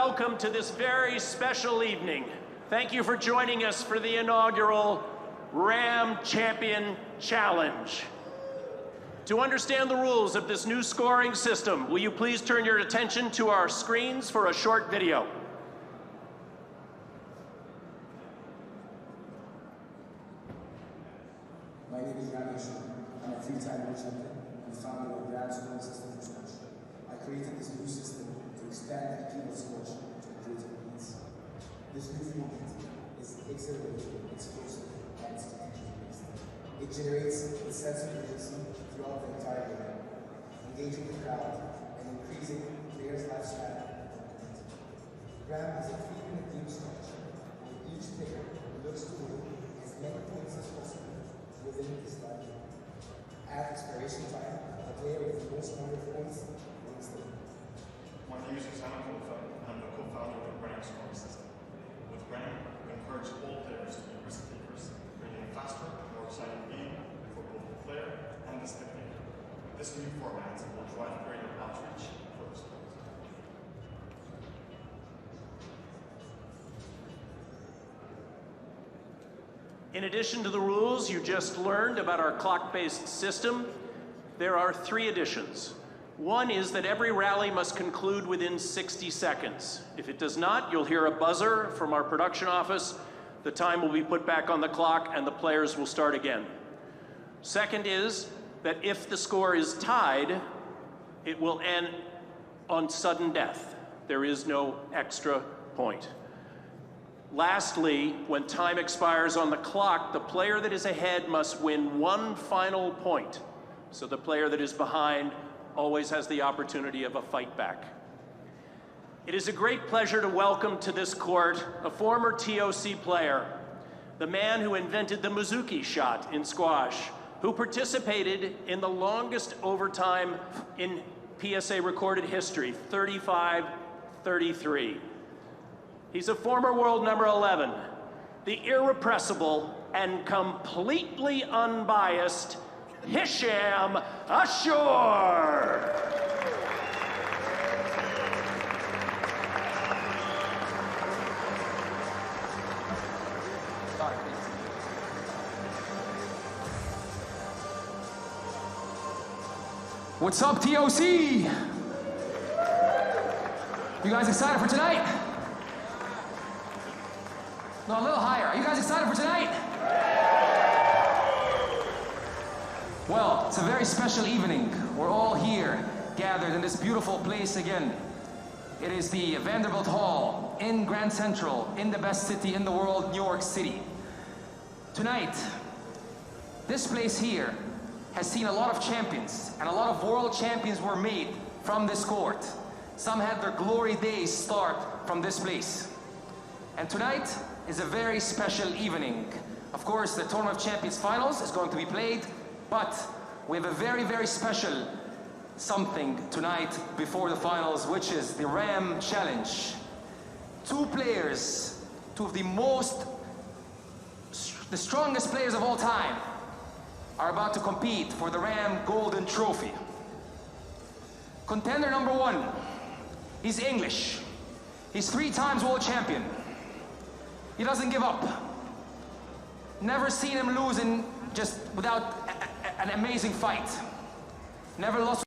welcome to this very special evening. Thank you for joining us for the inaugural Ram Champion Challenge. To understand the rules of this new scoring system, will you please turn your attention to our screens for a short video? My name is Ramy Ashour. I'm a three-time world champion and founder of the Ram scoring system for squash. I created this new system to expand the appeal of squash to greater needs. This new format is exhilarating, explosive, and strategy based. It generates a sense of urgency throughout the entire game, engaging the crowd and increasing players' lifespan and momentum. Ram is a 3-minute game structure where each player looks to win as many points as possible within this time. At expiration time, the player with the most number of points wins the game. My name is Ramy Ashour. I'm the co-founder of the Ram scoring system. With Ram, we encourage all players to be risk takers, creating a faster, more exciting game for both the player and the spectator. This new format will drive greater outreach for the sport. In addition to the rules you just learned about our clock-based system, there are 3 additions. One is that every rally must conclude within 60 seconds. If it does not, you'll hear a buzzer from our production office. The time will be put back on the clock and the players will start again. Second is that if the score is tied, it will end on sudden death. There is no extra point. Lastly, when time expires on the clock, the player that is ahead must win 1 final point. So the player that is behind always has the opportunity of a fight back. It is a great pleasure to welcome to this court a former ToC player, the man who invented the Mizuki shot in squash, who participated in the longest overtime in PSA recorded history, 35-33. He's a former world number 11, the irrepressible and completely unbiased Ramy Ashour. What's up, ToC? You guys excited for tonight? No, a little higher. Are you guys excited for tonight? Well, it's a very special evening. We're all here, gathered in this beautiful place again. It is the Vanderbilt Hall in Grand Central, in the best city in the world, New York City. Tonight, this place here has seen a lot of champions, and a lot of world champions were made from this court. Some had their glory days start from this place. And tonight is a very special evening. Of course, the Tournament of Champions Finals is going to be played, but we have a very, very special something tonight before the finals, which is the Ram Challenge. 2 players, 2 of the strongest players of all time, are about to compete for the Ram Golden Trophy. Contender number 1, he's English. He's 3 times world champion. He doesn't give up. Never seen him lose in just without an amazing fight. Never lost.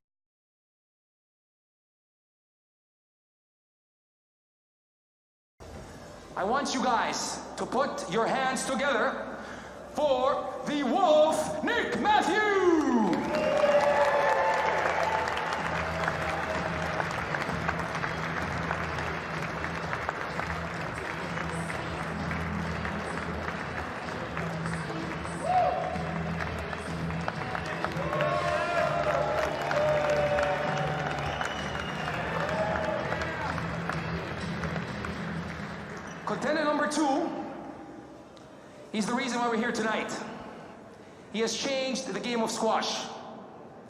I want you guys to put your hands together for the Wolf, Nick Matthew! Contender number 2, he's the reason why we're here tonight. He has changed the game of squash,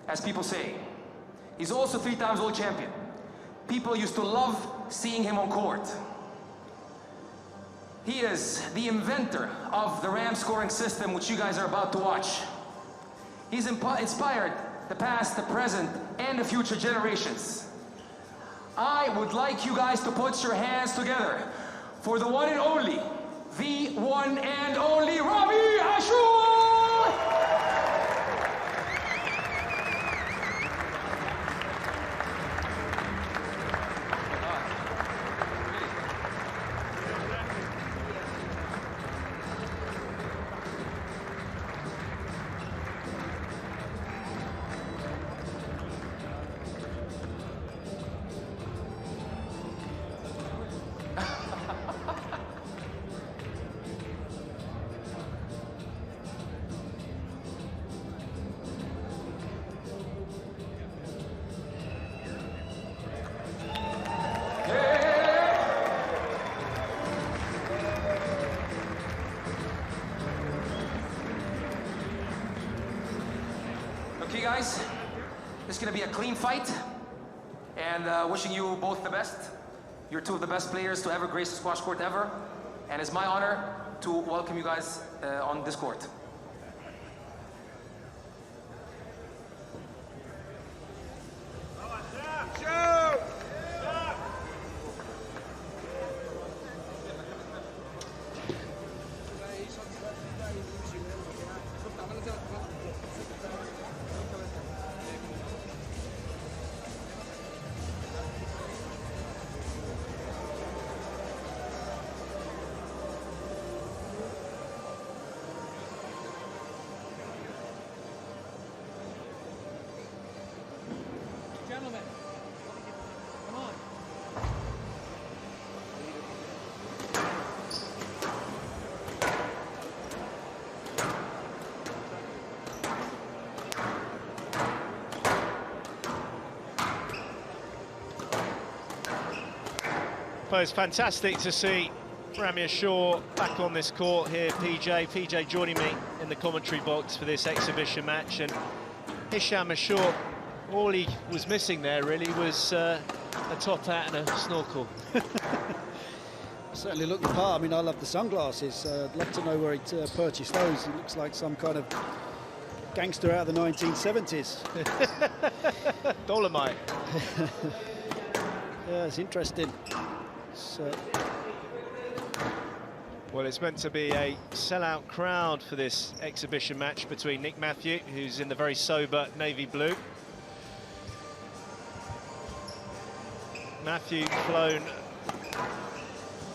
as people say. He's also 3 times world champion. People used to love seeing him on court. He is the inventor of the Ram scoring system, which you guys are about to watch. He's inspired the past, the present, and the future generations. I would like you guys to put your hands together for the one and only, the one and only Ramy Ashour! Okay, guys, this is gonna be a clean fight, and wishing you both the best. You're two of the best players to ever grace the squash court ever, and it's my honor to welcome you guys on this court. Gentlemen, come on. Well, it's fantastic to see Ramy Ashour back on this court here, PJ joining me in the commentary box for this exhibition match, and Ramy Ashour, all he was missing there really was a top hat and a snorkel. Certainly looked the part. I mean, I love the sunglasses. I'd love to know where he'd purchased those. He looks like some kind of gangster out of the 1970s. Dolomite. Yeah, it's interesting. Well, it's meant to be a sellout crowd for this exhibition match between Nick Matthew, who's in the very sober navy blue. Matthew flown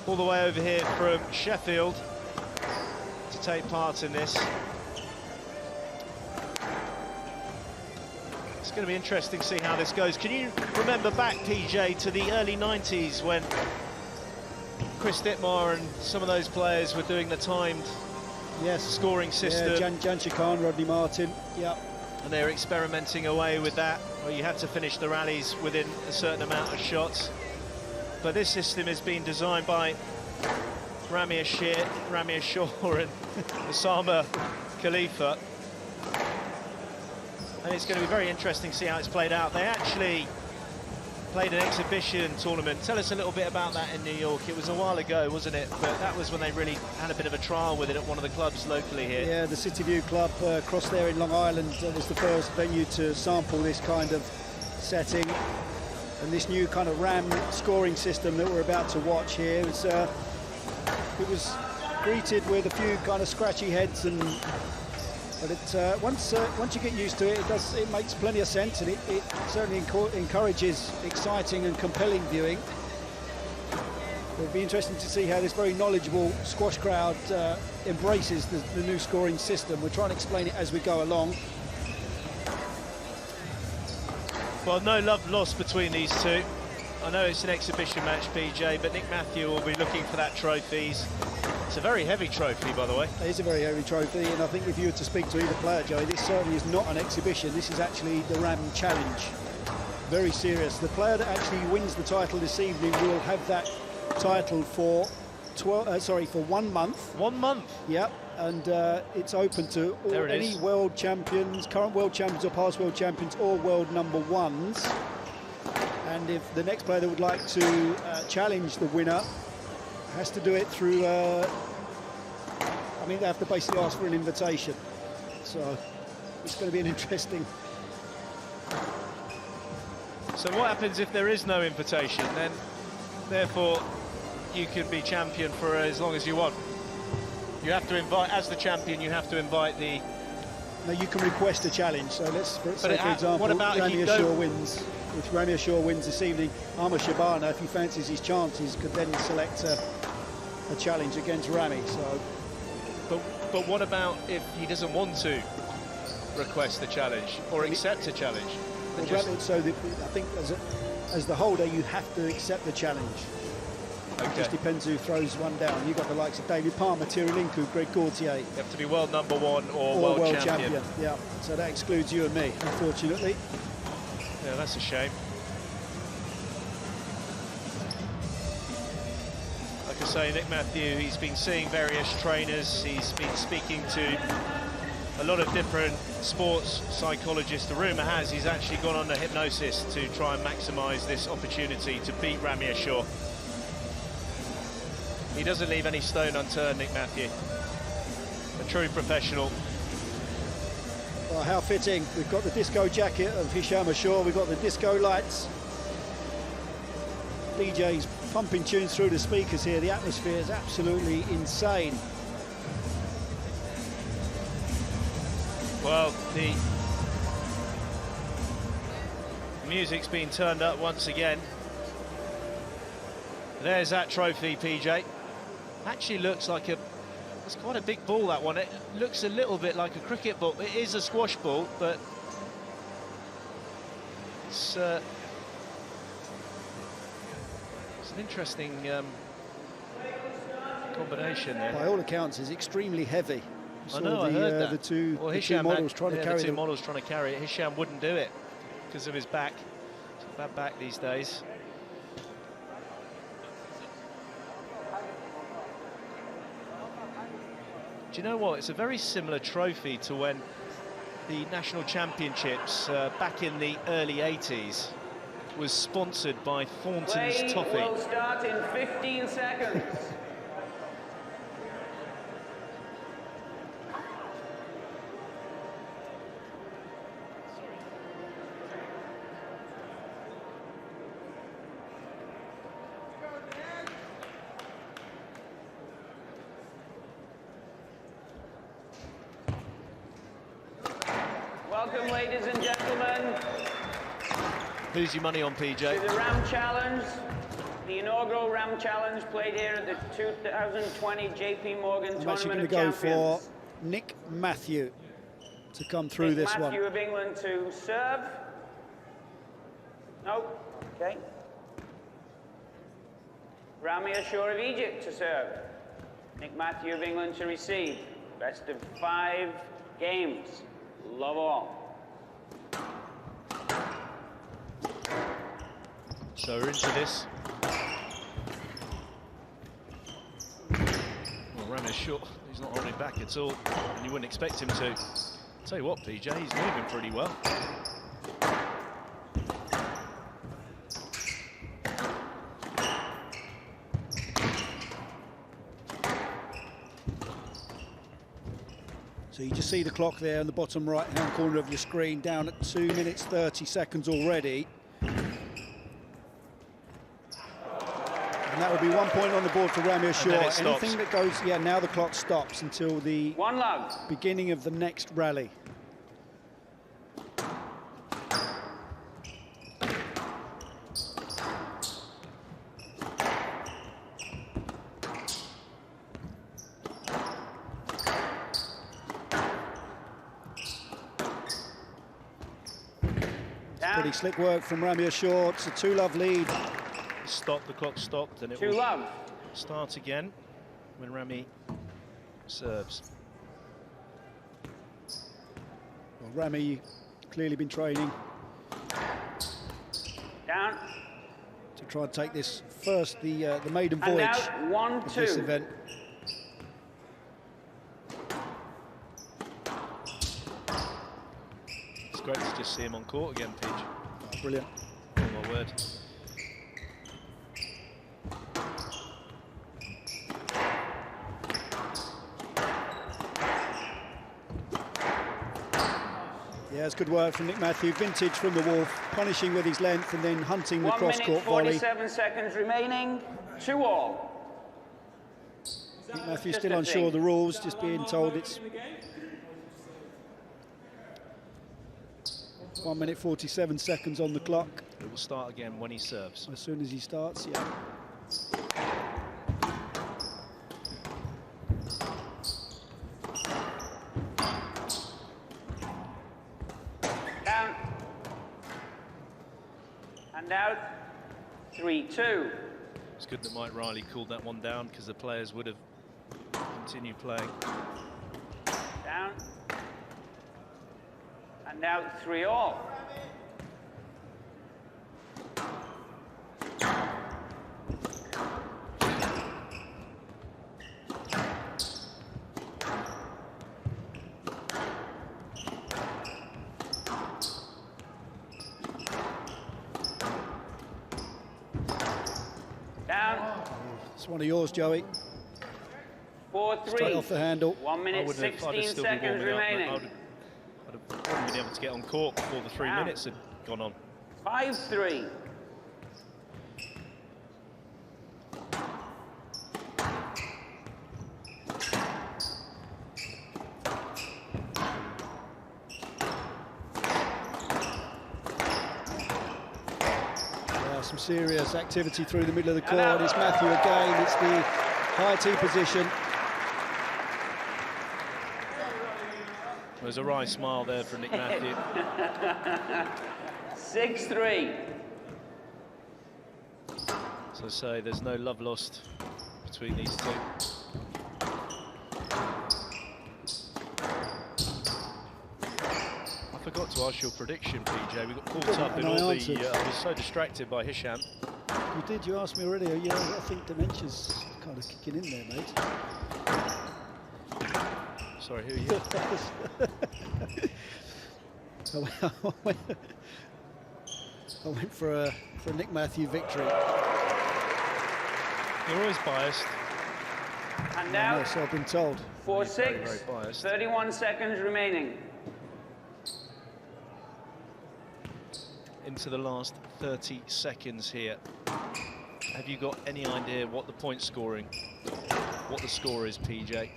all the way over here from Sheffield to take part in this. It's going to be interesting to see how this goes. Can you remember back, PJ, to the early 90s when Chris Dittmar and some of those players were doing the timed scoring system? Yeah, Jan Chicane, Rodney Martin, yeah. And they're experimenting away with that, where you had to finish the rallies within a certain amount of shots. But this system has been designed by Ramy Ashour and Osama Khalifa. And it's going to be very interesting to see how it's played out. They actually played an exhibition tournament. Tell us a little bit about that in New York. It was a while ago, wasn't it? But that was when they really had a bit of a trial with it at one of the clubs locally here. Yeah, the City View Club across there in Long Island was the first venue to sample this kind of setting. And this new kind of RAM scoring system that we're about to watch here was, it was greeted with a few kind of scratchy heads, but it, once you get used to it, it makes plenty of sense, and it certainly encourages exciting and compelling viewing. It'll be interesting to see how this very knowledgeable squash crowd embraces the new scoring system. We're trying to explain it as we go along. Well, no love lost between these two. I know it's an exhibition match, PJ, but Nick Matthew will be looking for that trophy. It's a very heavy trophy, by the way. It is a very heavy trophy, and I think if you were to speak to either player, Joey, this certainly is not an exhibition. This is actually the RAM Challenge. Very serious. The player that actually wins the title this evening will have that title for 1 month. 1 month? Yep. And it's open to any world champions, current world champions or past world champions, or world number ones. And if the next player that would like to challenge the winner has to do it through, I mean, they have to basically ask for an invitation. So it's going to be an interesting So what happens if there is no invitation? Then, therefore, you can be champion for as long as you want. You have to invite, as the champion, you have to invite the... No, you can request a challenge. So let's say, for example, what about Ramy if you Ashour don't... wins. If Ramy Ashour wins this evening, Amar Shabana, if he fancies his chances, could then select a challenge against Ramy. So, but what about if he doesn't want to request the challenge or accept a challenge? well, I think as the holder, you have to accept the challenge. Okay. It just depends who throws one down. You've got the likes of David Palmer, Tirilinku, Greg Gaultier. You have to be world #1 or world champion. Yeah, so that excludes you and me, unfortunately. Yeah, that's a shame. Like I say, Nick Matthew, he's been seeing various trainers. He's been speaking to a lot of different sports psychologists. The rumour has he's actually gone under hypnosis to try and maximise this opportunity to beat Ramy Ashour. He doesn't leave any stone unturned, Nick Matthew. A true professional. Well, how fitting. We've got the disco jacket of Hisham Ashour, we've got the disco lights. DJ's pumping tunes through the speakers here. The atmosphere is absolutely insane. Well, the music's been turned up once again. There's that trophy, PJ. Actually looks like it's quite a big ball, that one. It looks a little bit like a cricket ball. It is a squash ball, but it's an interesting combination there. By all accounts, it's extremely heavy. I know, I heard that. The two models trying to carry it. The two models trying to carry it. Hisham wouldn't do it because of his back. He's got bad back these days. Do you know what? It's a very similar trophy to when the national championships back in the early 80s was sponsored by Thornton's Toffee. Play will start in 15 seconds. Welcome, ladies and gentlemen. Who's your money on, PJ? To the Ram Challenge, the inaugural Ram Challenge played here at the 2020 JP Morgan I'm Tournament actually going of to go Champions. for Nick Matthew to come through Nick this Matthew one. of England to serve. No, okay. Ramy Ashour of Egypt to serve. Nick Matthew of England to receive. Best of 5 games. Love all. So we're into this. Well, Ramy Ashour, he's not holding back at all, and you wouldn't expect him to. Tell you what, PJ, he's moving pretty well. So you just see the clock there in the bottom right-hand corner of your screen, down at 2 minutes 30 seconds already. And that will be 1 point on the board for Ramy Ashour. Anything that goes, yeah, now the clock stops until the beginning of the next rally. Pretty slick work from Ramy Ashour. It's a 2-love lead. Stop, the clock stopped, and it will start again when Ramy serves. Well, Ramy clearly been training Down. to try and take this first, the maiden voyage of this event. It's great to just see him on court again, Pidge. Oh, brilliant. Oh my word. Yeah, it's good work from Nick Matthew. Vintage from the Wolf, punishing with his length and then hunting the cross-court volley. 1 minute 47 seconds remaining. 2-all. Nick Matthew still unsure of the rules, just being told it's 1 minute 47 seconds on the clock. It will start again when he serves. As soon as he starts, yeah. Down. And out. 3-2. It's good that Mike Riley called that one down because the players would have continued playing. Down. And out. 3-all. It's one of yours, Joey. 4-3. Straight off the handle. 1 minute 16 seconds remaining. I'd have been able to get on court before the 3 minutes had gone on. 5-3. Some serious activity through the middle of the court. It's Matthew again. It's the high tee position. There's a wry smile there from Nick Matthew. 6-3. So I say, there's no love lost between these two. I forgot to ask your prediction, PJ. We got caught up in all the... I was so distracted by Hisham. You did, you asked me already. Yeah, I think dementia's kind of kicking in there, mate. Sorry, who are you? I went for a Nick Matthew victory. You're always biased. And now, so I've been told. 4-6. 31 seconds remaining. Into the last 30 seconds here. Have you got any idea what the point scoring, what the score is, PJ?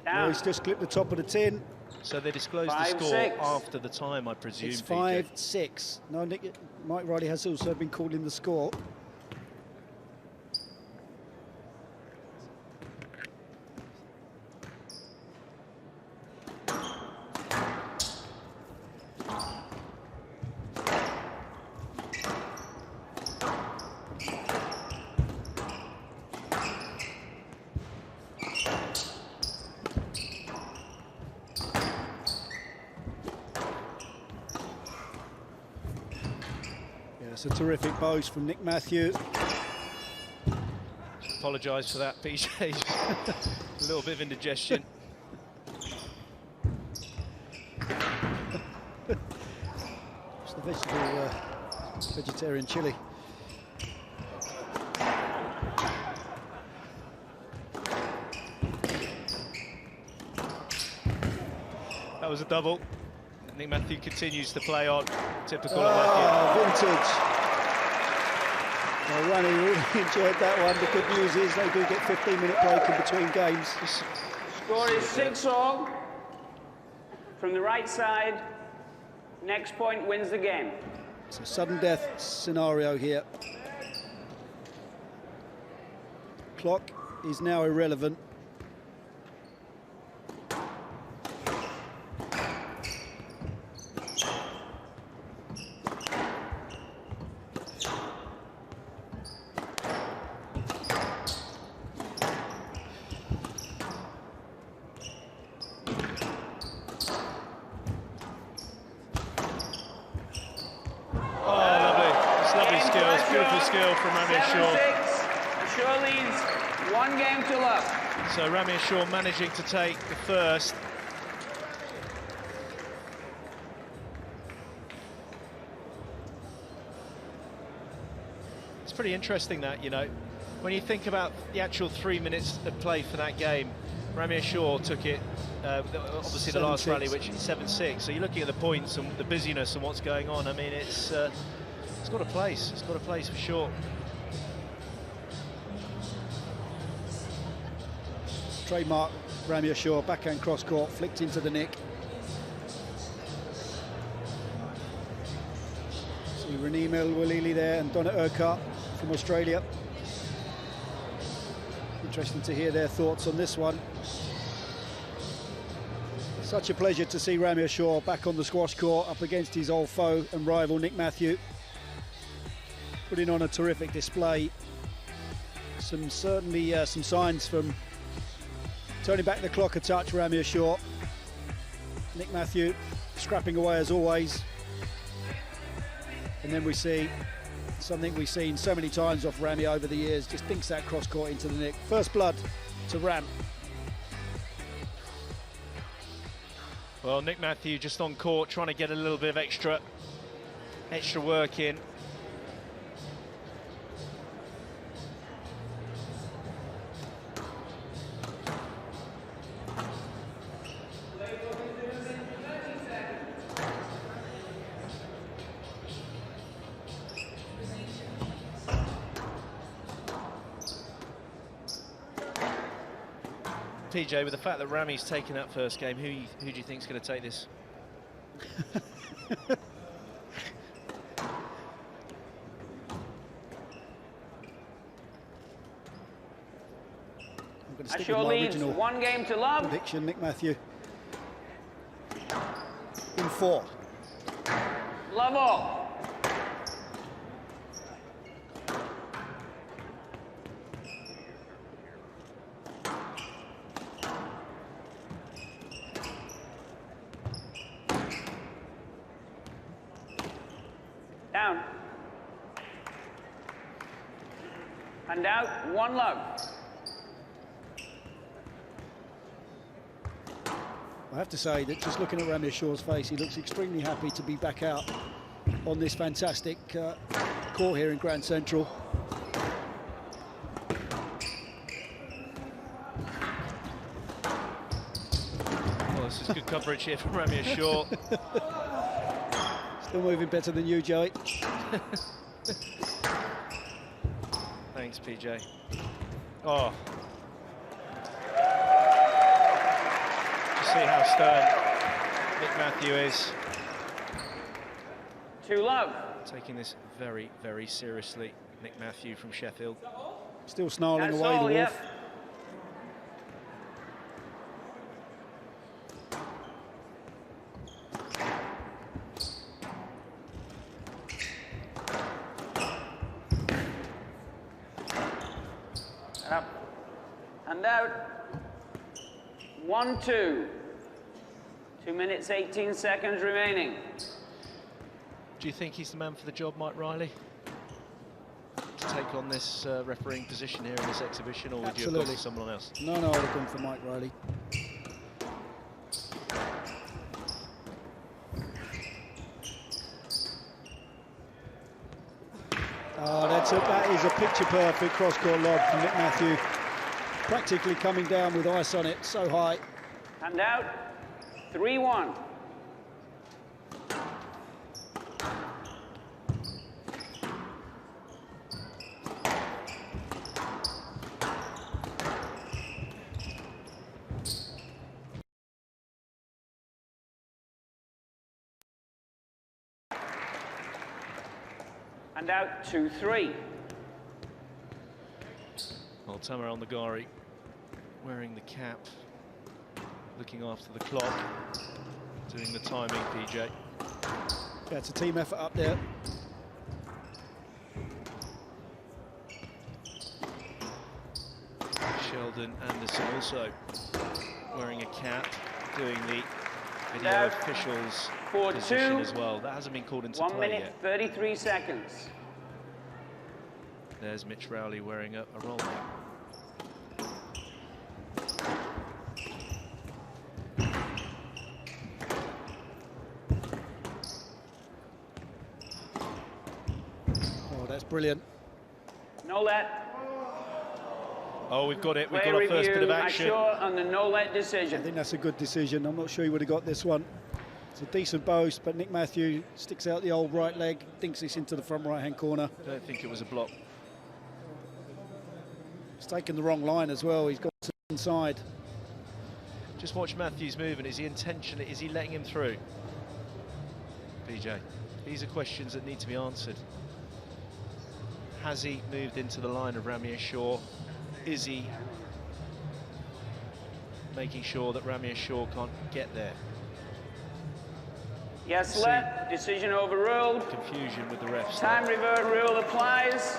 Well, he's just clipped the top of the tin. So they disclosed the score after the time, I presume. It's 5-6. No, Mike Riley has also been calling the score. It's a terrific boast from Nick Matthew. Apologise for that, PJ. A little bit of indigestion. It's the vegetarian chili. That was a double. Nick Matthew continues to play on. Typical of Matthew. Vintage. Well, Ramy really enjoyed that one. The good news is they do get 15-minute break in between games. Score is 6-all. From the right side, next point wins the game. It's a sudden death scenario here. Clock is now irrelevant. Beautiful skill from Ramy Ashour. Ashour leads 1 game to love. So Ramy Ashour managing to take the first. It's pretty interesting that, you know, when you think about the actual 3 minutes of play for that game, Ramy Ashour took it, obviously the last rally, which is 7-6. So you're looking at the points and the busyness and what's going on. I mean, it's got a place. It's got a place for sure. Trademark Ramy Ashour, backhand cross court, flicked into the nick. See Ramy Ashour there and Donna Urquhart from Australia. Interesting to hear their thoughts on this one. Such a pleasure to see Ramy Ashour back on the squash court up against his old foe and rival Nick Matthew, putting on a terrific display. Certainly some signs from turning back the clock a touch, Ramy Ashour. Nick Matthew scrapping away as always. And then we see something we've seen so many times off Ramy over the years, just dinks that cross court into the nick. First blood to Ram. Well, Nick Matthew just on court, trying to get a little bit of extra work in. PJ, with the fact that Ramy's taken that first game, who do you think is going to take this? I'm going to stick Ashour with my leads original 1 game to love. prediction, Nick Matthew. In 4. Love all. Down. And out, 1 love. I have to say that just looking at Ramy Ashour's face, he looks extremely happy to be back out on this fantastic court here in Grand Central. Well, this is good coverage here from Ramy Ashour. Still moving better than you, Joey. Thanks, PJ. Oh. See how stern Nick Matthew is. 2 love. Taking this very, very seriously, Nick Matthew from Sheffield. Still snarling That's away, all, the yep. wolf. Up. And out. 1-2. 2 minutes, 18 seconds remaining. Do you think he's the man for the job, Mike Riley? To take on this refereeing position here in this exhibition, or would you have gone for someone else? No, I would have gone for Mike Riley. Oh, that is a picture-perfect cross-court lob from Nick Matthew. Practically coming down with ice on it, so high. And out. 3-1. And out 2-3. Well, Tamer Al-Nagari wearing the cap, looking after the clock, doing the timing, PJ. Yeah, it's a team effort up there. Sheldon Anderson also wearing a cap, doing the video officials position as well. That hasn't been called into 1 play minute, yet. 33 seconds. There's Mitch Rowley wearing a roll. Oh, that's brilliant. No let. Oh, we've got it. We've Play got our first bit of review, action. Ashour on the no-let I decision. think that's a good decision. I'm not sure he would have got this one. It's a decent boast, but Nick Matthew sticks out the old right leg, dinks this into the front right-hand corner. I don't think it was a block. He's taken the wrong line as well. He's got to the inside. Just watch Matthew's movement. Is he intentionally, is he letting him through? PJ, these are questions that need to be answered. Has he moved into the line of Ramy Ashour? Is he making sure that Ramy Ashour can't get there? Yes, let. Decision overruled. Confusion with the refs. Time revert rule applies.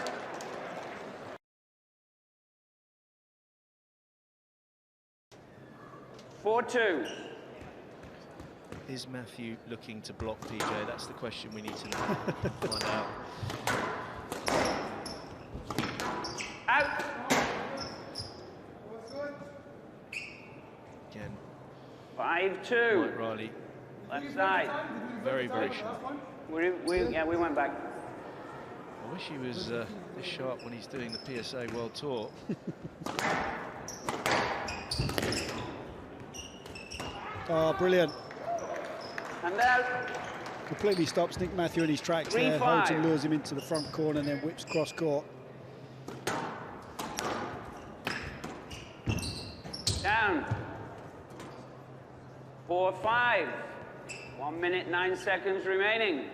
(4-2). Is Matthew looking to block PJ? That's the question we need to know. Find out. Out. Again, 5-2. Mike Riley, Left side. very, very sharp. We went back. I wish he was this sharp when he's doing the PSA World Tour. Oh, brilliant. And out. Completely stops Nick Matthew in his tracks there. 3-5. Holds and lures him into the front corner and then whips cross court. Down. 4-5. 1 minute, 9 seconds remaining.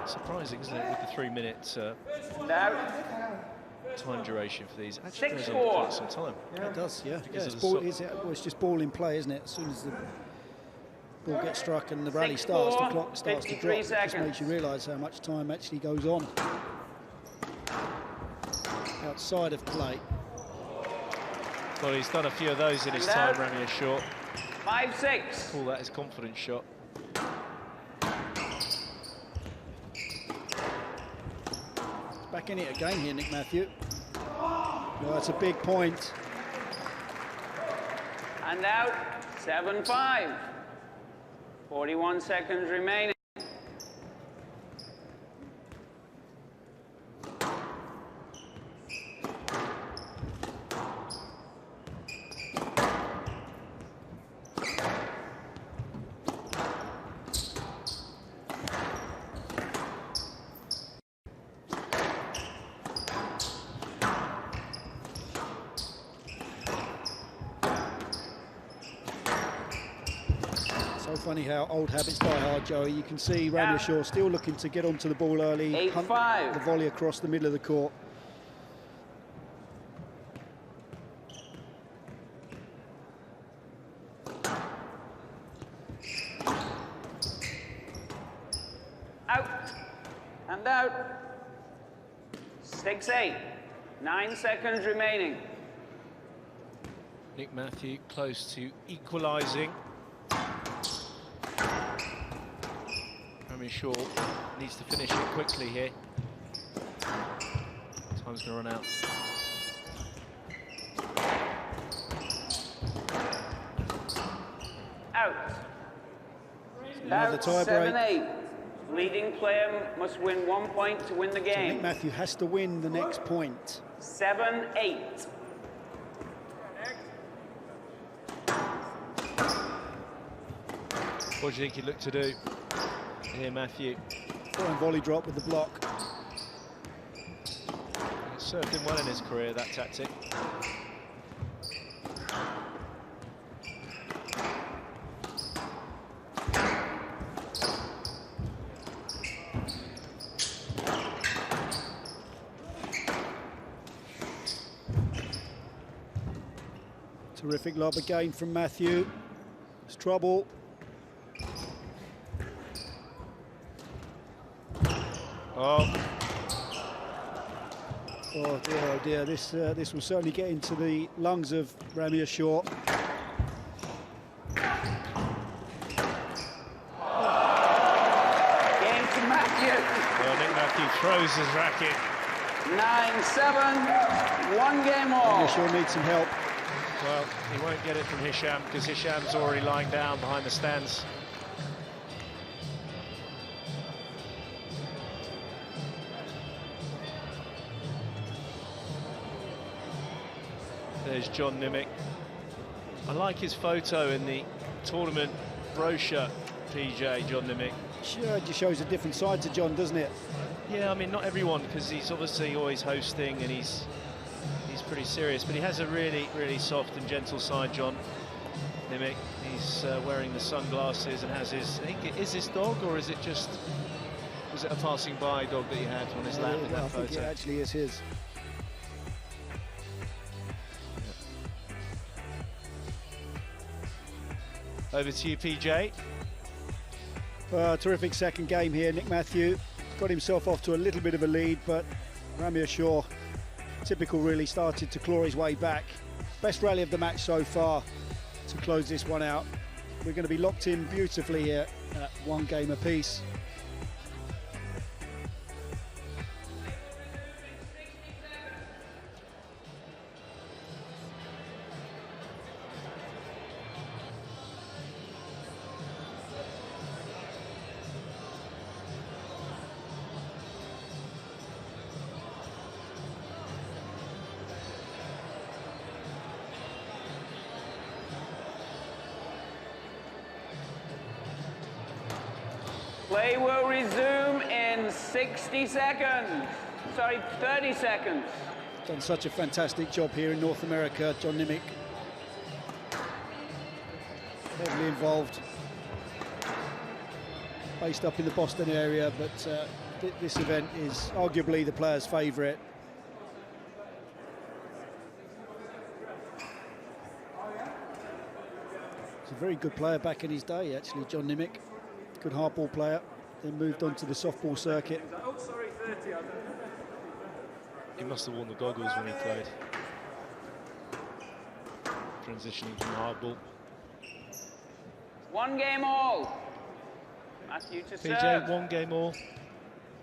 Surprising, isn't it, with the 3 minute time duration for these. Actually goes on quite some time. Yeah, it does, yeah. Because It's, of ball, the it's just ball in play, isn't it? As soon as the ball gets struck and the rally starts, the clock starts to drop. It just makes you realise how much time actually goes on outside of play. Well, he's done a few of those in his time, Ramy Ashour. 5-6. Call that his confidence shot. Back in it again here, Nick Matthew. Oh, that's a big point. And out. 7-5. 41 seconds remaining. So funny how old habits die hard, Joey. You can see Ramy Ashour still looking to get onto the ball early, hunt the volley across the middle of the court. Out. And out. 6-8. 9 seconds remaining. Nick Matthew close to equalising. Ramy Ashour needs to finish it quickly here. Time's going to run out. Out. Another tie break. 7-8. Leading player must win 1 point to win the So game. Nick Matthew has to win the next point. 7-8. What do you think he'd look to do here, Matthew? Throwing volley drop with the block. It served him well in his career, that tactic. Terrific lob again from Matthew. It's trouble. Oh. Oh dear, this will certainly get into the lungs of Ramy Ashour. Game to Matthew. throws his racket. 9-7, 1 game all. Ashour needs some help. Well, he won't get it from Hisham because Hisham's already lying down behind the stands. There's John Nimick. I like his photo in the tournament brochure, PJ, John Nimick. Sure, it just shows a different side to John, doesn't it? Yeah, I mean, not everyone, because he's obviously always hosting and he's pretty serious, but he has a really, really soft and gentle side, John Nimick. He's wearing the sunglasses and has his, I think, is this dog, or is it just, was it a passing by dog that he had on his lap in that photo? I think it actually is his. Over to you, PJ. Terrific second game here. Nick Matthew got himself off to a little bit of a lead, but Ramy Ashour, typical really, started to claw his way back. Best rally of the match so far to close this one out. We're going to be locked in beautifully here at 1 game apiece. Play will resume in 60 seconds. Sorry, 30 seconds. Done such a fantastic job here in North America, John Nimick. Heavily involved. Based up in the Boston area, but this event is arguably the player's favourite. He's a very good player back in his day, actually, John Nimick. Good hardball player, then moved on to the softball circuit. He must have worn the goggles when he played. Transitioning from hardball. 1 game all. Matthew to PJ, serve. 1 game all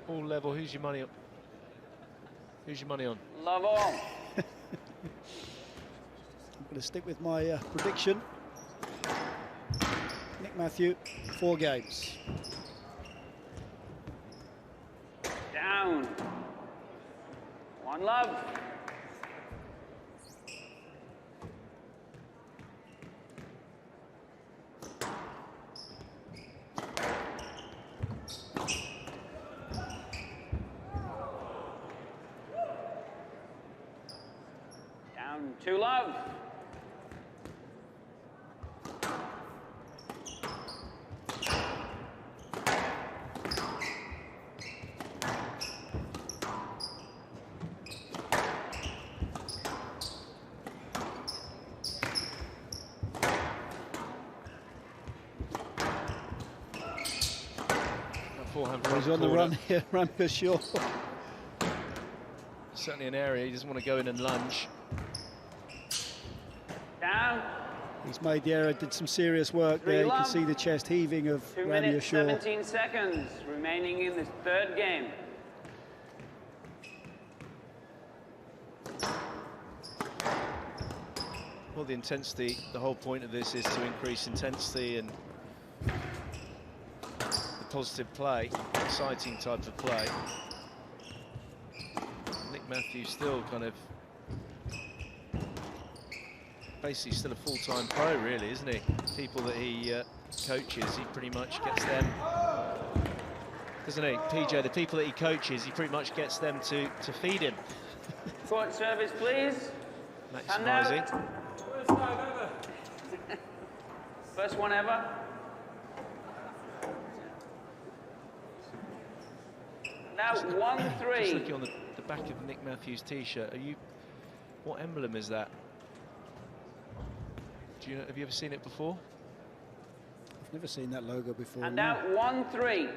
level. Who's your money on? Who's your money on? Love all. I'm going to stick with my prediction. Nick Matthew, 4 games. Down. 1 love. Down 2 love. He's on the run here, Ramy Ashour. Certainly an area he doesn't want to go in and lunge. Down. He's made the error, did some serious work there. You can see the chest heaving of 2 Ramy minutes, Ashour. 17 seconds remaining in the 3rd game. Well, the intensity, the whole point of this is to increase intensity and the positive play, exciting type of play. Nick Matthews still kind of basically still a full-time pro, really, isn't he? People that he coaches, he pretty much gets them, doesn't he? PJ, the people that he coaches, he pretty much gets them to feed him. Court service, please. Maximising. First one ever. Now 1-3. Just looking on the back of Nick Matthews' t-shirt, what emblem is that? Do you know, have you ever seen it before? I've never seen that logo before. And no. now 1-3.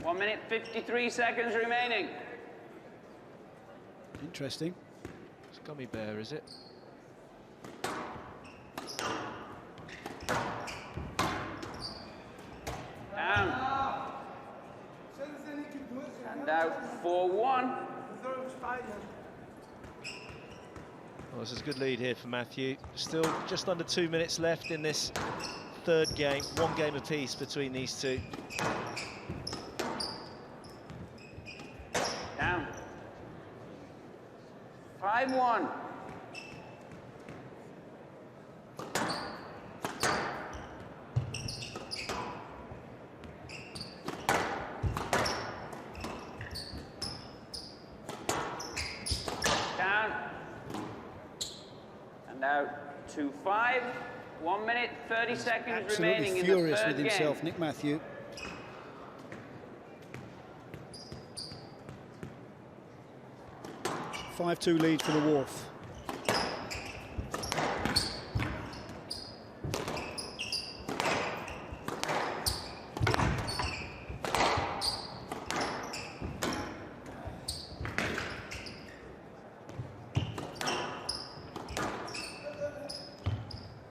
1 minute 53 seconds remaining. Interesting. It's Gummy Bear, is it? Down. And out. 4-1. Well, this is a good lead here for Matthew. Still just under 2 minutes left in this third game. 1 game apiece between these two. Down. 5-1. Down. And out 2-5. 1 minute, 30 seconds remaining in the furious third with himself, game. Nick Matthew. A 5-2 lead for the Wharf.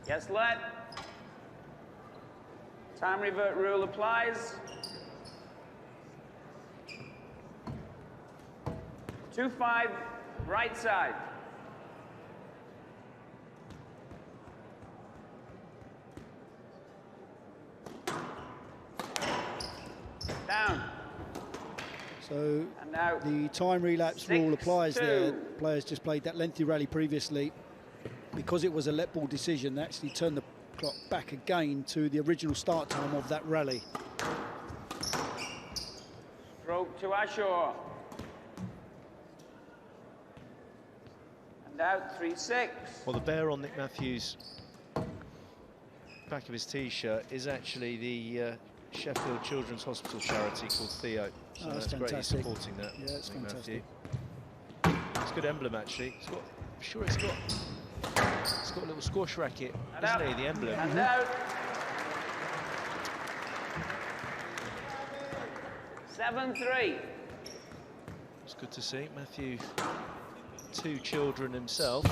Yes, let. Time revert rule applies. 2-5, right side. Down. So And now the time relapse rule applies there. 6-2. Players just played that lengthy rally previously. Because it was a let ball decision, they actually turned the clock back again to the original start time of that rally. Stroke to Ashour. And out 3-6. Well, the bear on Nick Matthews' back of his T-shirt is actually the Sheffield Children's Hospital charity called Theo. So Oh, that's great he's fantastic. supporting that. Yeah, it's Nick fantastic. Matthew. It's a good emblem, actually. It's got, I'm sure it's got a little squash racket, And doesn't out. it, the emblem? And out. 7-3. It's good to see. Matthew, 2 children himself.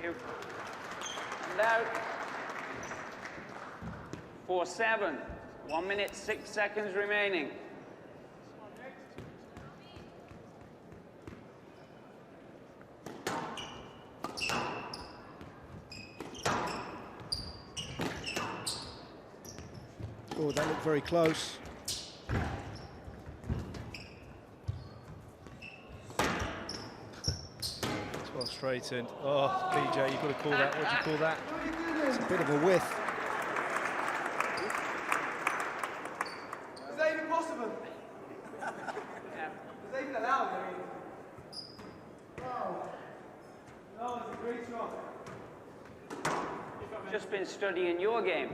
And out. 4-7. 1 minute, 6 seconds remaining. Oh, that looked very close. It's well straightened. Oh, PJ, you've got to call that. What do you call that? It's a bit of a whiff. Is that even possible? Yeah. Is that even allowed? I mean, wow. No, it's a great shot. Just been studying your game.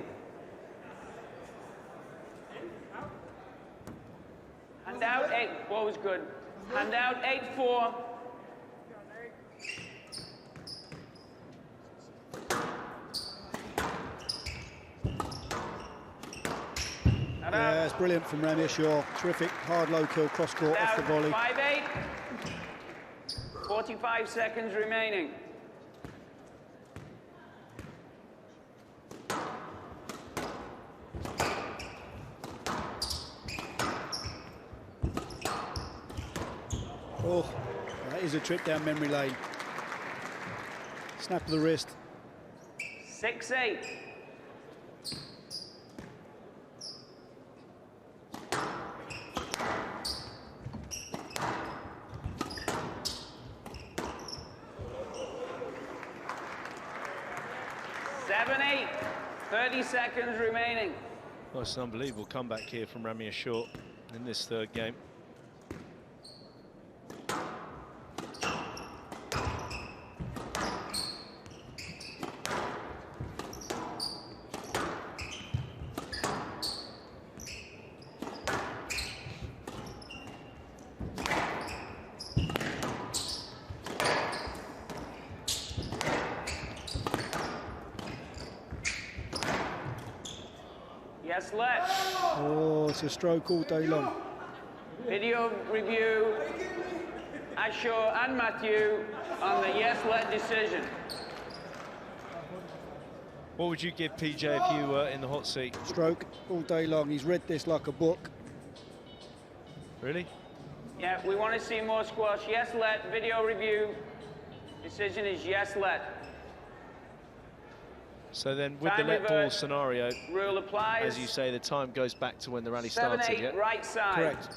Hand out 8. What was good? Hand out 8-4. And out. Yeah, it's brilliant from Ramy Ashour. Terrific hard low kill cross court off the volley. 5-8. 45 seconds remaining. Oh, that is a trip down memory lane. Snap of the wrist. 6-8. Seven, 8. 30 seconds remaining. Well, it's an unbelievable comeback here from Ramy Ashour in this third game. Yes, let. Oh, it's a stroke all day long. Video review. Ashour and Matthew on the yes, let decision. What would you give PJ if you were in the hot seat? Stroke all day long. He's read this like a book. Really? Yeah, we want to see more squash. Yes, let. Video review. Decision is yes, let. So then with Time the let ball reverse. scenario, Rule applies. as you say, the time goes back to when the rally 7-8, started, yeah? right side. Correct.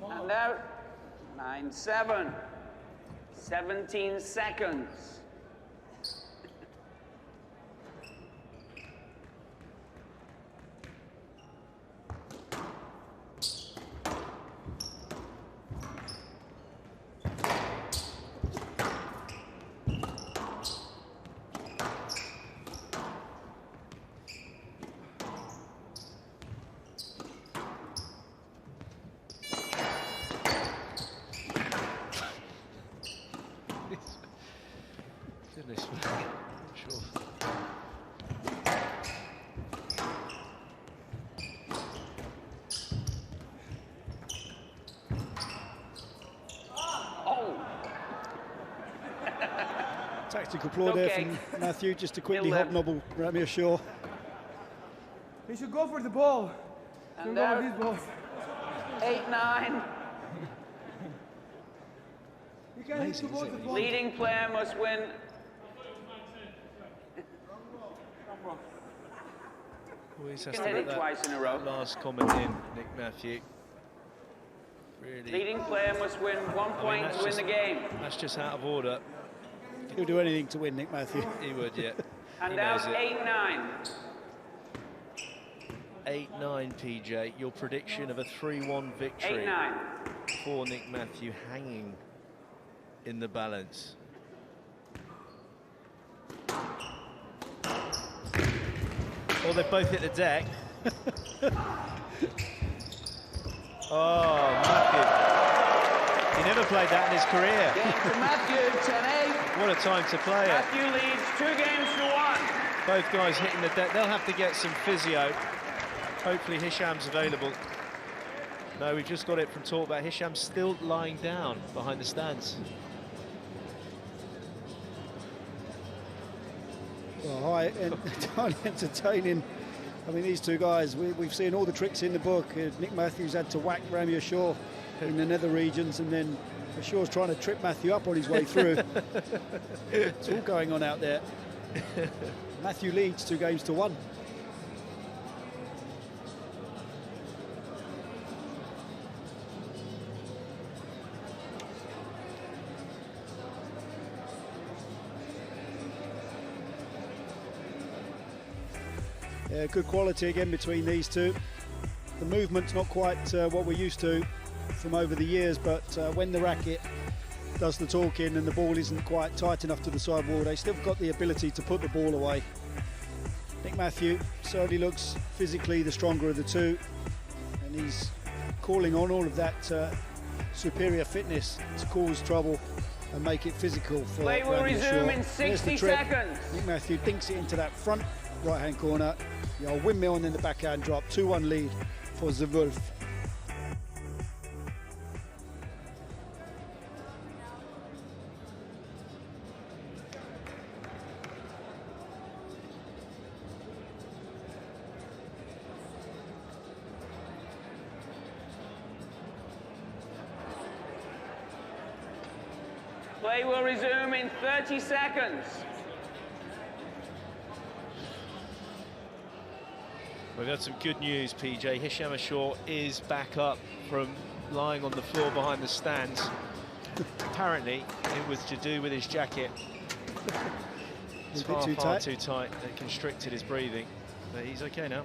And out. 9-7. 17 seconds. Goodness me. Sure. Oh, Tactical ploy there Okay. from Matthew, just to quickly He'll live. hobnobble Ramy Ashour. He should go for the ball. and Don't go out. for these balls. 8-9. You can't hit two balls at once. Leading player must win. Always has Can to hit get it that twice in a row. last comment in, Nick Matthew. Really, Leading player must win 1 point that's to win just- the game. that's just out of order. He'll do anything to win, Nick Matthew. He would, yeah. And He out knows it. 8-9. 8-9, PJ. Your prediction of a 3-1 victory 8-9. for Nick Matthew hanging in the balance. Oh, they've both hit the deck. Oh, Matthew. He never played that in his career. Game to Matthew, 10-8. What a time to play it. Matthew leads 2 games to 1. Both guys hitting the deck. They'll have to get some physio. Hopefully Hisham's available. No, we've just got it from talk about Hisham's still lying down behind the stands. Well, highly entertaining. I mean, these two guys, we've seen all the tricks in the book. Nick Matthews had to whack Ramy Ashour in the nether regions, and then Ashour's trying to trip Matthew up on his way through. It's all going on out there. Matthew leads 2 games to 1. Yeah, good quality again between these two. The movement's not quite what we're used to from over the years, but when the racket does the talking and the ball isn't quite tight enough to the sidewall, they still got the ability to put the ball away. Nick Matthew certainly looks physically the stronger of the two, and he's calling on all of that superior fitness to cause trouble and make it physical for Play will Ramy resume Ashour. in There's the 60 trip. seconds. Nick Matthew dinks it into that front right-hand corner. The old windmill and then the backhand drop. 2-1 lead for the Wolf. Play will resume in 30 seconds. We've had some good news, PJ. Hisham Ashour is back up from lying on the floor behind the stands. Apparently, it was to do with his jacket. It's A bit far, too far tight. too tight. It constricted his breathing, but he's okay now.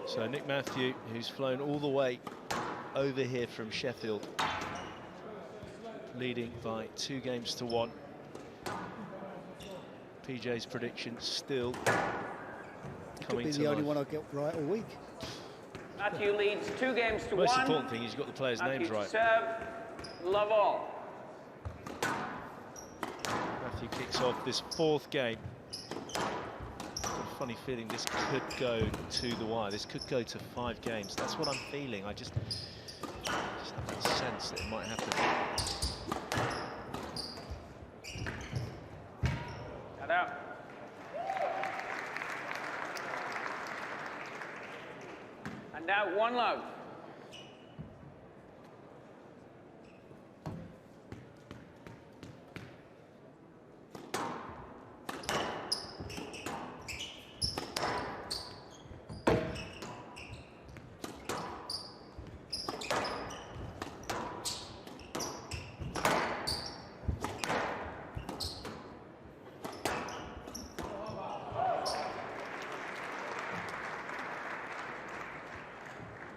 So Nick Matthew, who's flown all the way over here from Sheffield, leading by 2 games to 1. PJ's prediction still Could coming be to the only life. one I get right all week. Matthew leads 2 games to The most 1. important thing is you've got the players' Matthew names to right. serve. Love all. Matthew kicks off this 4th game. Got a funny feeling this could go to the wire. This could go to 5 games. That's what I'm feeling. I just have that sense that it might happen. Cut out. And now 1 love.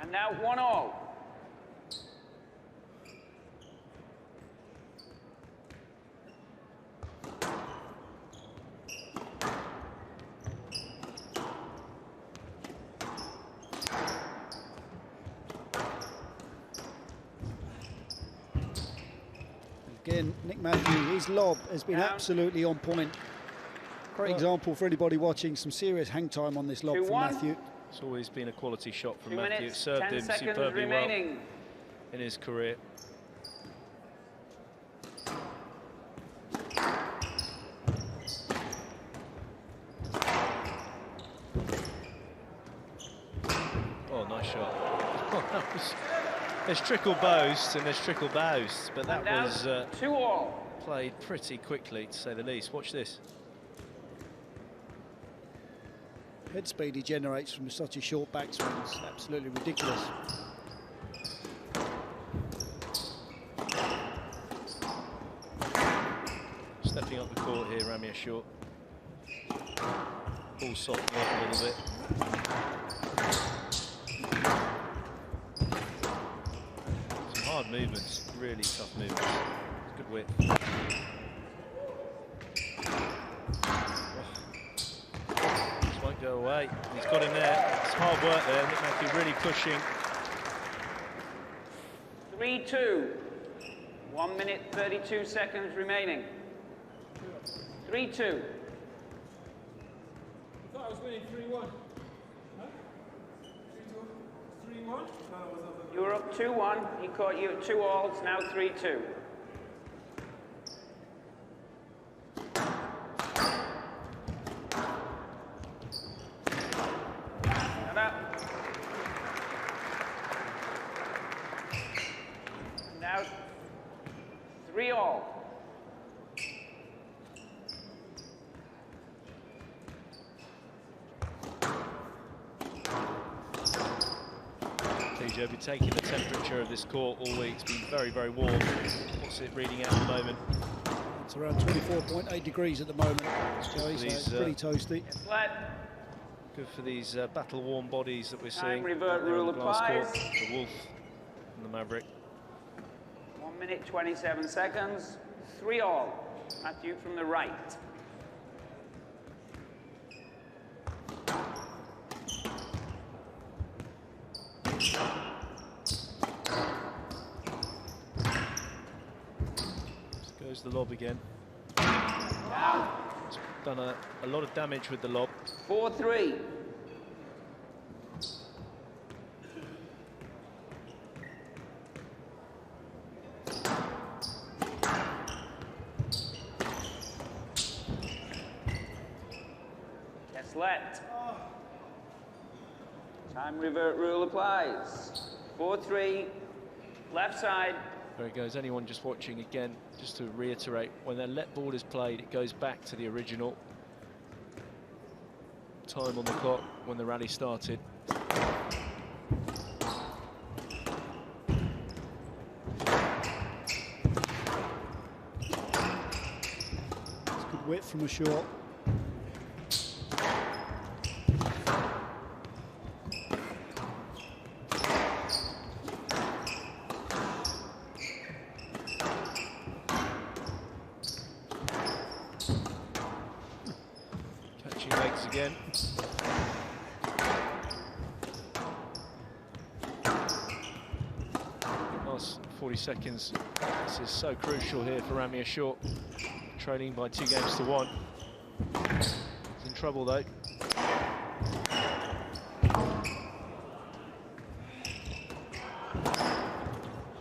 And now 1-all. Again, Nick Matthew, his lob has been Down. absolutely on point. Great example for anybody watching. Some serious hang time on this lob from 2-1. Matthew. It's always been a quality shot from 2 Matthew. It minutes, served 10 him seconds superbly well remaining. in his career. Oh, nice shot. Oh, that was, there's trickle boasts and there's trickle boasts, but that And now was 2-all. played pretty quickly, to say the least. Watch this. Head speed he generates from such a short backswing is absolutely ridiculous. Stepping up the court here, Ramy Ashour. Ball softening up a little bit. Some hard movements, really tough movements. Good width. Just won't go away. He's got him there. It's hard work there. Nick Matthew really pushing. 3-2. 1 minute, 32 seconds remaining. 3-2. I thought I was winning 3-1. Huh? 3-2? 3-1? No, it was not. You were up 2-1. He caught you at 2-all. It's now 3-2. Cut out. Now 3-all. TJ will be taking the temperature of this court all week. It's been very, very warm. What's it reading at the moment? It's around 24.8 degrees at the moment, Joey, so These, it's pretty toasty. Flat. Good for these battle-worn bodies that we're Time seeing. revert out there on rule the glass applies. court. The Wolf and the Maverick. 1 minute, 27 seconds. 3-all. Matthew from the right. Goes the lob again. Down. It's done a lot of damage with the lob. 4-3. Gets let. Time revert rule applies. 4-3. Left side. There it goes. Anyone just watching again, just to reiterate, when the let ball is played, it goes back to the original time on the clock when the rally started. It's good width from Ashour. Catching legs again. 40 seconds. This is so crucial here for Ramy Ashour, trailing by 2 games to 1. He's in trouble though.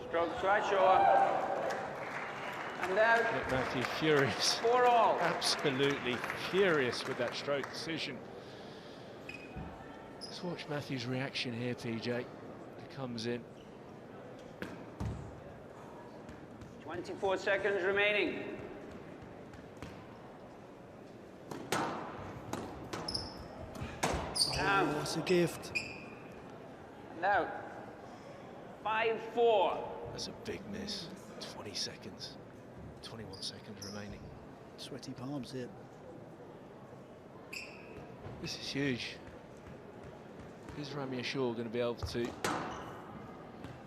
Stroke to Ashour. And out. Nick Matthew furious. 4 all. Absolutely furious with that stroke decision. Let's watch Matthew's reaction here, PJ. He comes in. 24 seconds remaining. Down. Oh, it's a gift. And out. 5-4. That's a big miss. 20 seconds. 21 seconds remaining. Sweaty palms here. This is huge. Is Ramy Ashour going to be able to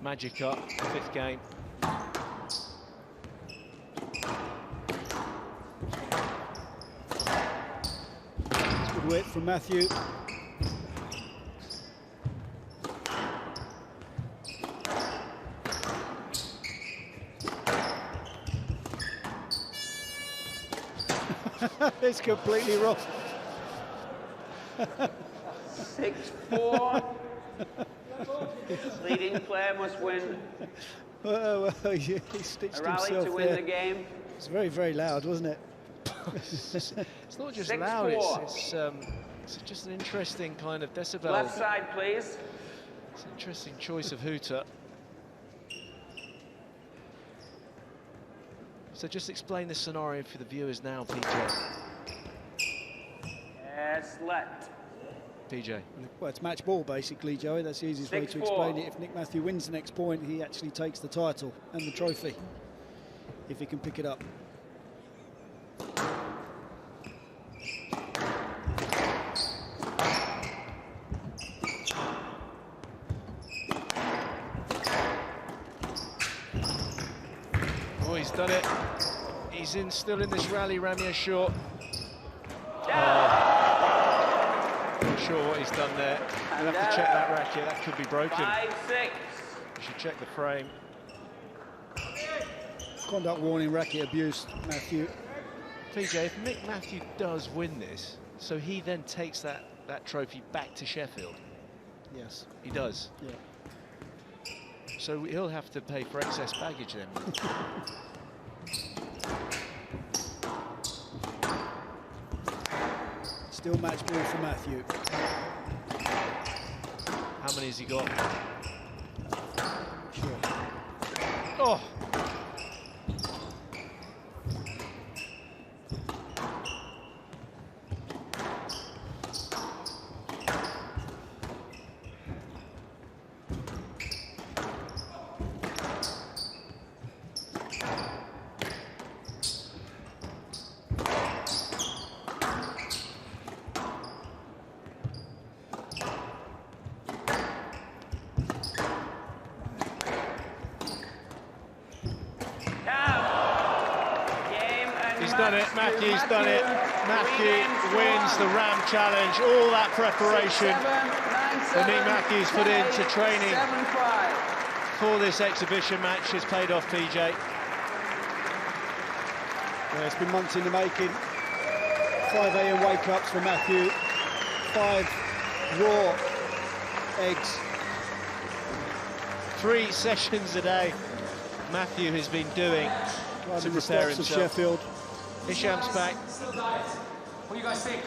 magic up the 5th game? It's good work from Matthew. It's completely wrong. 6-4. Leading player must win Well, he stitched a rally himself to win there. the game. It's very, very loud, wasn't it? It's not just 6-4. loud, it's just an interesting kind of decibel. Left side, please. It's an interesting choice of hooter. So just explain the scenario for the viewers now, PJ. Yes, let. PJ. Well, it's match ball, basically, Joey. That's the easiest way to 6-4. explain it. If Nick Matthew wins the next point, he actually takes the title and the trophy, if he can pick it up. Oh, he's done it. He's still in this rally, Ramy Ashour. Not sure what he's done there. We'll have to check that racket. That could be broken. 5-6. We should check the frame. Conduct warning, racket abuse, Matthew. PJ, if Nick Matthew does win this, so he then takes that trophy back to Sheffield. Yes. He does. Yeah. So he'll have to pay for excess baggage then. Still match ball for Matthew. How many has he got? Sure. Oh! He's done it, Matthew's done it. Matthew wins the Ram Challenge. All that preparation that Nick Matthews put into training for this exhibition match has paid off, PJ. Yeah, it's been months in the making. 5 a.m. wake-ups for Matthew. 5 raw eggs. 3 sessions a day Matthew has been doing to Driving the prepare steps of himself. Sheffield. Hisham's back. What do you guys think?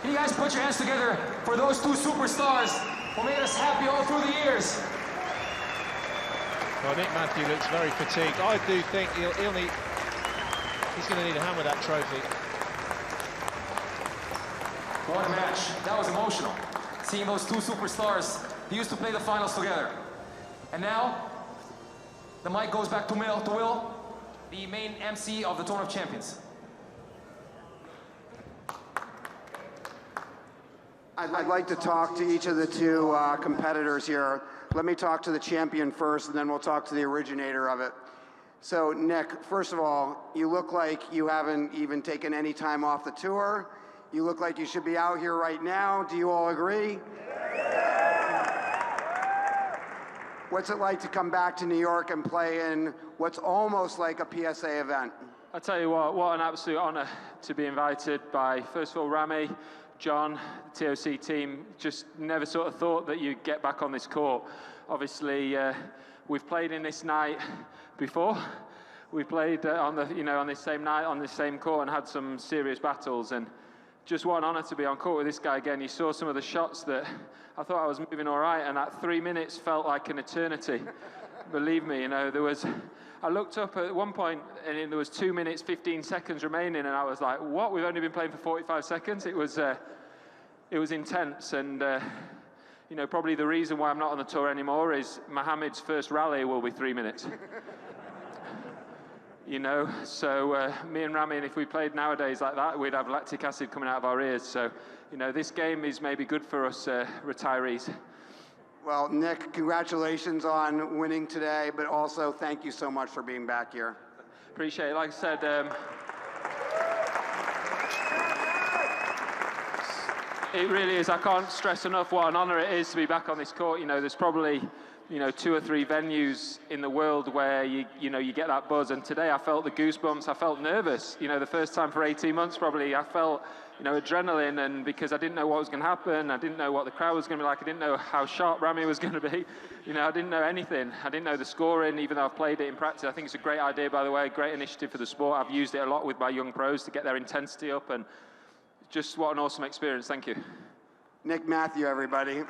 Can you guys put your hands together for those 2 superstars who made us happy all through the years? Well, Nick Matthew looks very fatigued. I do think he's going to need a hammer that trophy. What a match. That was emotional. Seeing those 2 superstars, they used to play the finals together. And now, the mic goes back to Will, the main MC of the Tournament of Champions. I'd like to talk to each of the 2 competitors here. Let me talk to the champion first, and then we'll talk to the originator of it. So, Nick, first of all, you look like you haven't even taken any time off the tour. You look like you should be out here right now. Do you all agree? What's it like to come back to New York and play in what's almost like a PSA event? I tell you what an absolute honour to be invited by, first of all, Ramy, John, the ToC team. Just never sort of thought that you'd get back on this court. Obviously, we've played in this night before. We played on this same night, on this same court, and had some serious battles. And just what an honour to be on court with this guy again. You saw some of the shots that I thought I was moving all right, and that 3 minutes felt like an eternity. Believe me, I looked up at one point and there was 2 minutes, 15 seconds remaining, and I was like, what? We've only been playing for 45 seconds? It was intense, and probably the reason why I'm not on the tour anymore is Mohammed's first rally will be 3 minutes. So me and Ramy, if we played nowadays like that, we'd have lactic acid coming out of our ears. So, this game is maybe good for us retirees. Well, Nick, congratulations on winning today, but also thank you so much for being back here. Appreciate it. Like I said, it really is. I can't stress enough what an honour it is to be back on this court. There's probably 2 or 3 venues in the world where you get that buzz, and today I felt the goosebumps. I felt nervous. The first time for 18 months probably. I felt adrenaline, and because I didn't know what was going to happen, I didn't know what the crowd was going to be like, I didn't know how sharp Ramy was going to be. I didn't know anything. I didn't know the scoring, even though I've played it in practice. I think it's a great idea, by the way, great initiative for the sport. I've used it a lot with my young pros to get their intensity up, and just what an awesome experience. Thank you. Nick Matthew, everybody.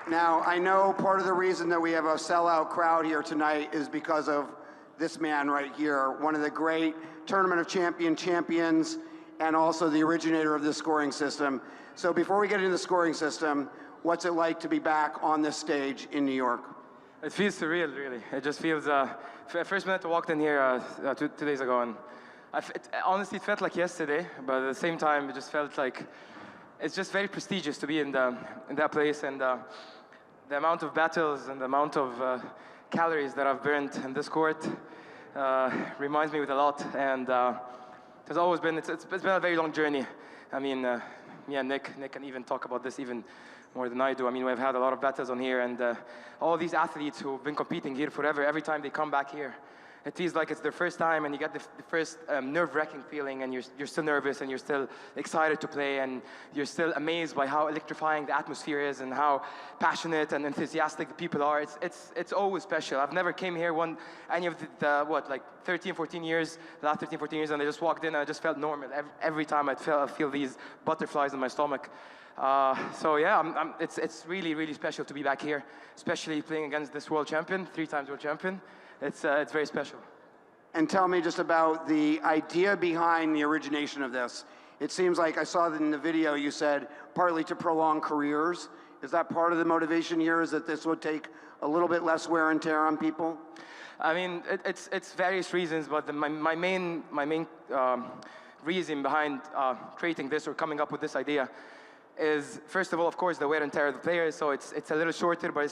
Now, I know part of the reason that we have a sellout crowd here tonight is because of this man right here, one of the great Tournament of champions, and also the originator of this scoring system. So before we get into the scoring system, what's it like to be back on this stage in New York? It feels surreal, really. It just feels, first minute I walked in here 2 days ago, and honestly, it felt like yesterday, but at the same time, it just felt like, it's just very prestigious to be in that place, and the amount of battles and the amount of calories that I've burned in this court reminds me with a lot, and it's always been, it's been a very long journey. I mean, me and Nick can even talk about this even more than I do. I mean, we've had a lot of battles on here, and all these athletes who've been competing here forever, every time they come back here, it feels like it's their first time, and you get the first nerve-wracking feeling, and you're still nervous, and you're still excited to play, and you're still amazed by how electrifying the atmosphere is, and how passionate and enthusiastic the people are. It's always special. I've never came here any of the like 13, 14 years, the last 13, 14 years, and I just walked in, and I just felt normal. Every time I feel these butterflies in my stomach. So yeah, it's really, really special to be back here, especially playing against this world champion, 3 times world champion. It's very special. And tell me just about the idea behind the origination of this. It seems like I saw that in the video you said partly to prolong careers. Is that part of the motivation here, is that this would take a little bit less wear and tear on people? I mean, it's various reasons, but my main reason behind creating this or coming up with this idea is, first of all, of course, the wear and tear of the players. So it's a little shorter, but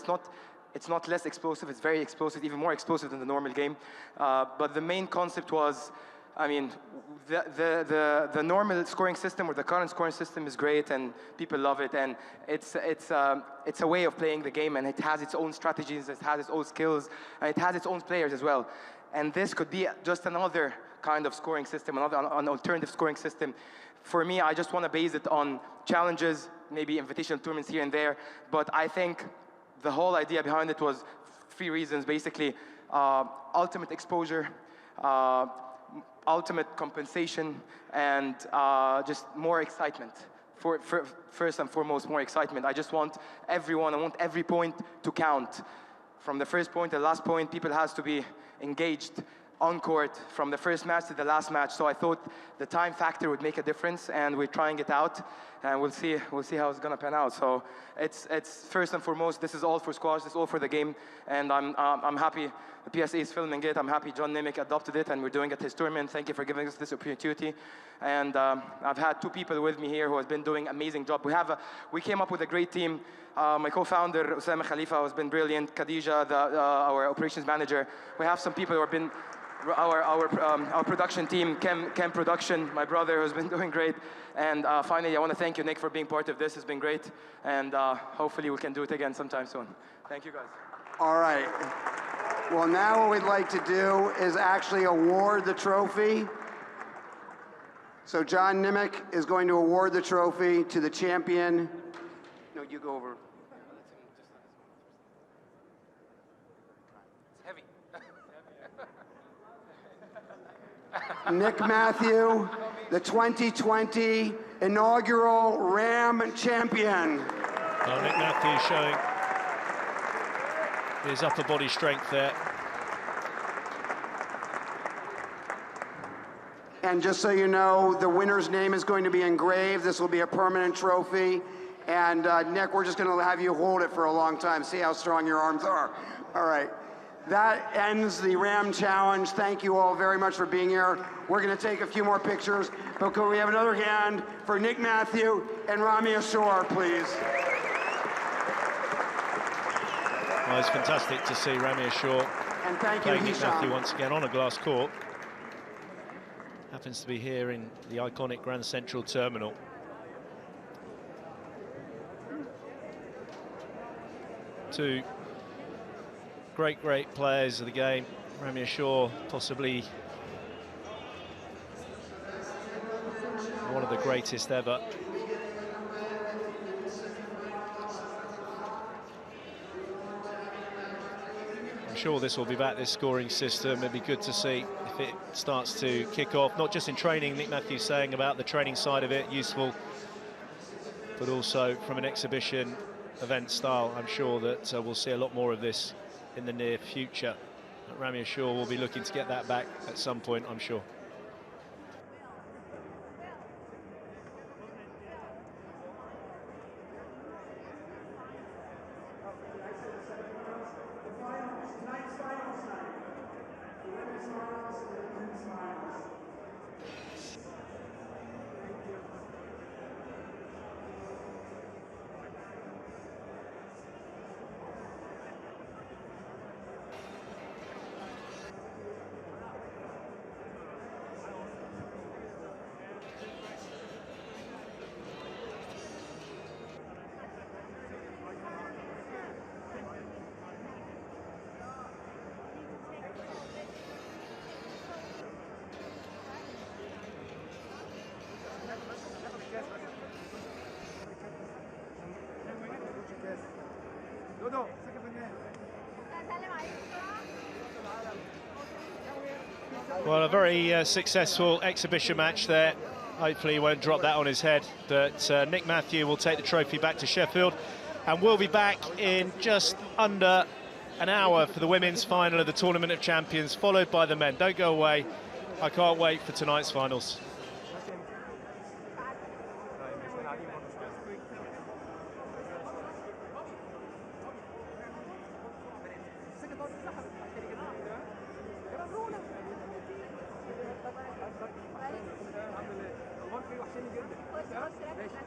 it's not less explosive. It's very explosive, even more explosive than the normal game. But the main concept was, I mean, the normal scoring system or the current scoring system is great, and people love it, and it's a way of playing the game, and it has its own strategies, it has its own skills, and it has its own players as well. And this could be just another kind of scoring system, an alternative scoring system. For me, I just want to base it on challenges, maybe invitational tournaments here and there, but I think the whole idea behind it was 3 reasons, basically. Ultimate exposure, ultimate compensation, and just more excitement. For first and foremost, more excitement. I just want everyone, I want every point to count. From the first point to the last point, people has to be engaged on court from the first match to the last match. So I thought the time factor would make a difference, and we're trying it out, and we'll see how it's gonna pan out. So it's first and foremost, this is all for squash, this is all for the game, and I'm happy the PSA is filming it. I'm happy John Nimick adopted it, and we're doing it his tournament. Thank you for giving us this opportunity. And I've had 2 people with me here who have been doing amazing job. We came up with a great team. My co-founder, Osama Khalifa, has been brilliant. Khadija, our operations manager. We have some people who have been our production team, Chem Production, my brother who's been doing great. And finally, I want to thank you, Nick, for being part of this. It's been great. And hopefully we can do it again sometime soon. Thank you, guys. All right. Well, now what we'd like to do is actually award the trophy. So John Nimick is going to award the trophy to the champion. No, you go over. Nick Matthew, the 2020 inaugural Ram champion. Well, Nick Matthew showing his upper body strength there. And just so you know, the winner's name is going to be engraved. This will be a permanent trophy. And Nick, we're just going to have you hold it for a long time, see how strong your arms are. All right. That ends the Ram Challenge. Thank you all very much for being here. We're going to take a few more pictures, but could we have another hand for Nick Matthew and Ramy Ashour, please? Well, it's fantastic to see Ramy Ashour and thank you, playing Nick Hisham. Matthew once again on a glass court. Happens to be here in the iconic Grand Central Terminal. Two great players of the game. Ramy Ashour, possibly one of the greatest ever. I'm sure this will be back, this scoring system. It'd be good to see if it starts to kick off, not just in training, Nick Matthews saying about the training side of it, useful, but also from an exhibition event style. I'm sure that we'll see a lot more of this in the near future. Ramy Ashour will be looking to get that back at some point, I'm sure. Well, a very successful exhibition match there. Hopefully he won't drop that on his head, but Nick Matthew will take the trophy back to Sheffield, and we'll be back in just under an hour for the women's final of the Tournament of Champions, followed by the men. Don't go away. I can't wait for tonight's finals. ماشي